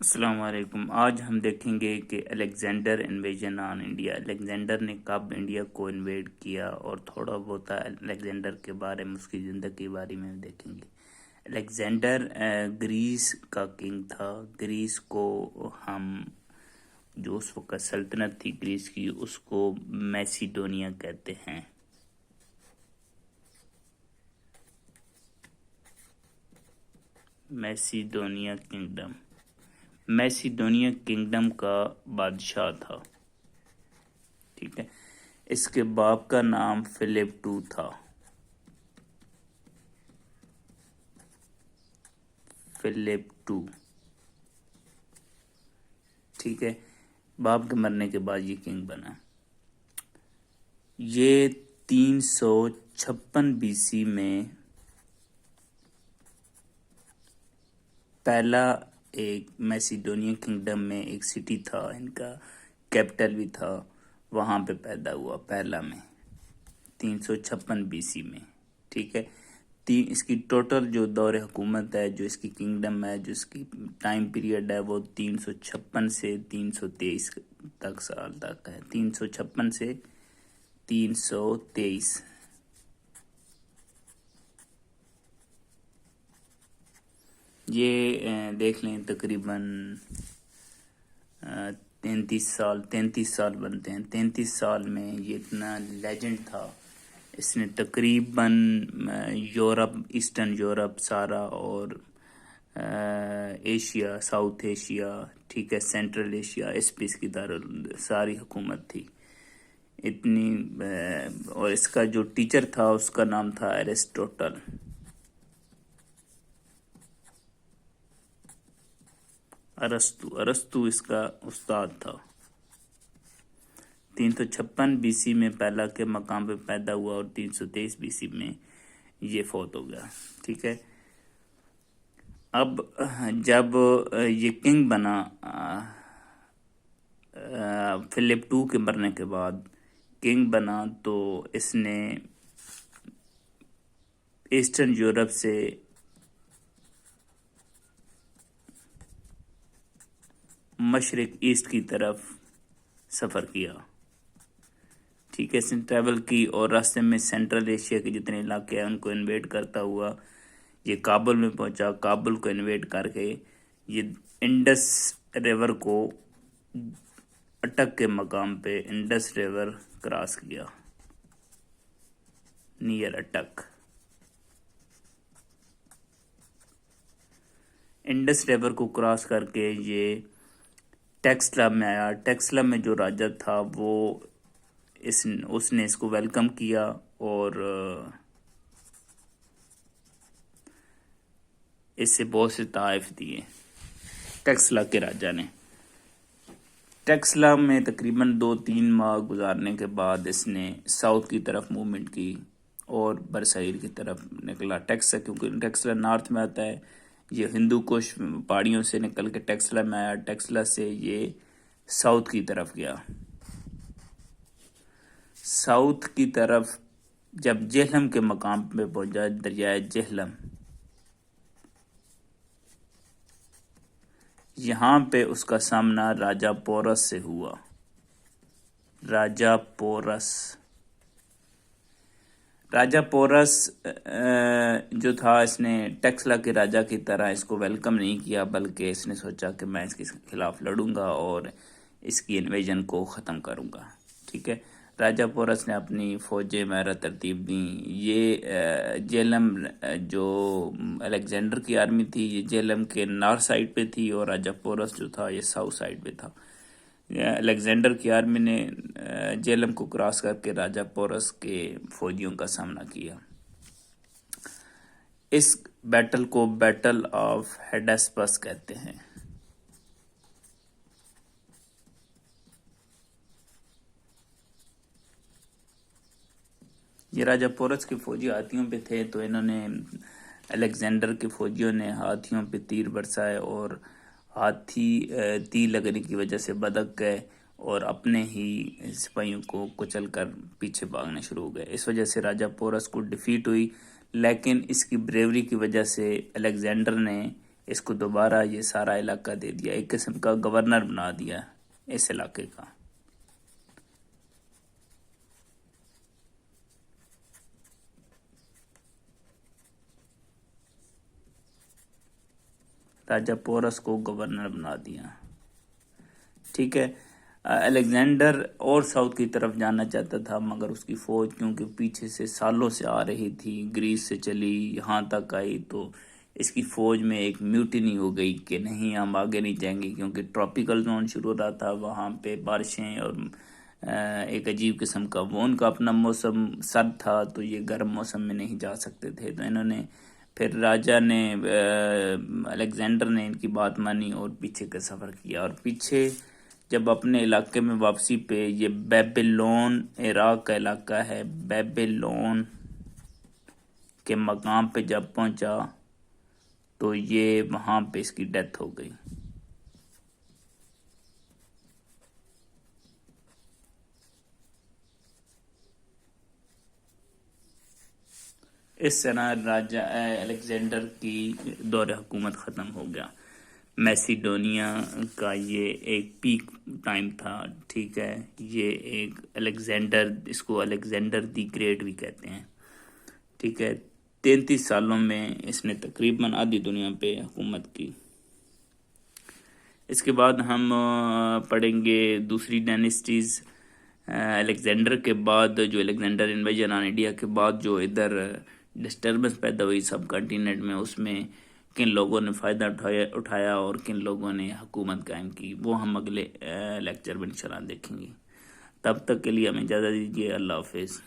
السلام علیکم۔ آج ہم دیکھیں گے کہ Alexander invasion on India, Alexander نے کب انڈیا کو انویڈ کیا، اور تھوڑا بہت الیگزینڈر کے بارے میں، اس کی زندگی کے بارے میں دیکھیں گے۔ الیگزینڈر گریس کا کنگ تھا۔ گریس کو ہم، جو اس وقت سلطنت تھی گریس کی، اس کو میسیڈونیا کہتے ہیں۔ میسیڈونیا کنگڈم، میسیڈونیا کنگڈم کا بادشاہ تھا، ٹھیک ہے۔ اس کے باپ کا نام فلپ ٹو تھا، فلپ ٹو، ٹھیک ہے۔ باپ کے مرنے کے بعد یہ کنگ بنا۔ یہ 356 میں پہلا ایک میسیڈونیا کنگڈم میں ایک سٹی تھا، ان کا کیپٹل بھی تھا، وہاں پہ پیدا ہوا پہلا میں 356 میں، ٹھیک ہے۔ اس کی ٹوٹل جو دور حکومت ہے، جو اس کی کنگڈم ہے، جو اس کی ٹائم پیریڈ ہے، وہ 356 سے 323 تک سال تک ہے، 356 سے 323۔ یہ دیکھ لیں تقریباً 33 سال بنتے ہیں۔ 33 سال میں یہ اتنا لیجنڈ تھا، اس نے تقریباً یورپ، ایسٹرن یورپ سارا، اور ایشیا، ساؤتھ ایشیا، ٹھیک ہے، سینٹرل ایشیا، اس پہ اس کی ساری حکومت تھی اتنی۔ اور اس کا جو ٹیچر تھا اس کا نام تھا ایرسٹوٹل، ارسطو اس کا استاد تھا۔ 356 میں پہلا کے مقام پہ پیدا ہوا، اور 323 میں یہ فوت ہو گیا، ٹھیک ہے۔ اب جب یہ کنگ بنا، فلپ ٹو کے مرنے کے بعد کنگ بنا، تو اس نے ایسٹرن یورپ سے مشرق ایسٹ کی طرف سفر کیا، ٹھیک ہے، اس نے ٹریول کی، اور راستے میں سینٹرل ایشیا کے جتنے علاقے ہیں ان کو انویڈ کرتا ہوا یہ کابل میں پہنچا۔ کابل کو انویڈ کر کے یہ انڈس ریور کو اٹک کے مقام پہ انڈس ریور کراس کیا، نیئر اٹک۔ انڈس ریور کو کراس کر کے یہ ٹیکسلا میں آیا۔ ٹیکسلا میں جو راجہ تھا وہ اس نے اس کو ویلکم کیا، اور اس سے بہت سے تحائف دیے ٹیکسلا کے راجہ نے۔ ٹیکسلا میں تقریباً 2-3 ماہ گزارنے کے بعد اس نے ساؤتھ کی طرف موومنٹ کی اور برصغیر کی طرف نکلا۔ ٹیکسلا، کیونکہ ٹیکسلا نارتھ میں آتا ہے، یہ ہندو کش پہاڑیوں سے نکل کے ٹیکسلا میں آیا۔ ٹیکسلا سے یہ ساؤتھ کی طرف گیا۔ ساؤتھ کی طرف جب جہلم کے مقام پہ پہنچا، دریائے جہلم، یہاں پہ اس کا سامنا راجہ پورس سے ہوا۔ راجہ پورس جو تھا، اس نے ٹیکسلا کے راجہ کی طرح اس کو ویلکم نہیں کیا، بلکہ اس نے سوچا کہ میں اس کے خلاف لڑوں گا اور اس کی انویژن کو ختم کروں گا، ٹھیک ہے۔ راجہ پورس نے اپنی فوجیں میرا ترتیب دیں۔ یہ جیلم جو الیگزینڈر کی آرمی تھی، یہ جیلم کے نارتھ سائڈ پہ تھی، اور راجہ پورس جو تھا یہ ساؤتھ سائڈ پہ تھا۔ الیگزینڈر کی آرمی نے جیلم کو کراس کر کے راجہ پورس کے فوجیوں کا سامنا کیا۔ اس بیٹل کو بیٹل آف ہیڈیسپس کہتے ہیں۔ یہ راجہ پورس کے فوجی ہاتھیوں پہ تھے، تو انہوں نے الیگزینڈر کے فوجیوں نے ہاتھیوں پہ تیر برسائے، اور ہاتھی تیر لگنے کی وجہ سے بدک گئے اور اپنے ہی سپاہیوں کو کچل کر پیچھے بھاگنا شروع ہو گئے۔ اس وجہ سے راجہ پورس کو ڈیفیٹ ہوئی، لیکن اس کی بریوری کی وجہ سے الیگزینڈر نے اس کو دوبارہ یہ سارا علاقہ دے دیا، ایک قسم کا گورنر بنا دیا اس علاقے کا۔ راجہ پورس کو گورنر بنا دیا، ٹھیک ہے۔ الیگزینڈر اور ساؤتھ کی طرف جانا چاہتا تھا، مگر اس کی فوج کیونکہ پیچھے سے سالوں سے آ رہی تھی، گریس سے چلی یہاں تک آئی، تو اس کی فوج میں ایک میوٹنی ہو گئی کہ نہیں ہم آگے نہیں جائیں گے، کیونکہ ٹراپیکل زون شروع ہو رہا تھا، وہاں پہ بارشیں اور ایک عجیب قسم کا وہ ان کا اپنا موسم سرد تھا، تو یہ گرم موسم میں نہیں جا سکتے تھے۔ تو انہوں نے پھر راجہ نے الیگزینڈر نے ان کی بات مانی اور پیچھے کا سفر کیا، اور پیچھے جب اپنے علاقے میں واپسی پہ یہ بیبیلون عراق کا علاقہ ہے، بیبیلون کے مقام پہ جب پہنچا تو یہ وہاں پہ اس کی ڈیتھ ہو گئی۔ اس طرح راجہ الیگزینڈر کی دور حکومت ختم ہو گیا۔ میسیڈونیا کا یہ ایک پیک ٹائم تھا، ٹھیک ہے۔ یہ ایک الیگزینڈر، اس کو الیگزینڈر دی گریٹ بھی کہتے ہیں، ٹھیک ہے۔ 33 سالوں میں اس نے تقریباً آدھی دنیا پہ حکومت کی۔ اس کے بعد ہم پڑھیں گے دوسری ڈائنسٹیز۔ الیگزینڈر کے بعد جو الیگزینڈر انویژن آن انڈیا کے بعد جو ادھر ڈسٹربنس پیدا ہوئی سب کنٹیننٹ میں، اس میں کن لوگوں نے فائدہ اٹھایا اور کن لوگوں نے حکومت قائم کی، وہ ہم اگلے لیکچر میں انشاءاللہ دیکھیں گے۔ تب تک کے لیے ہمیں اجازت دیجیے، اللہ حافظ۔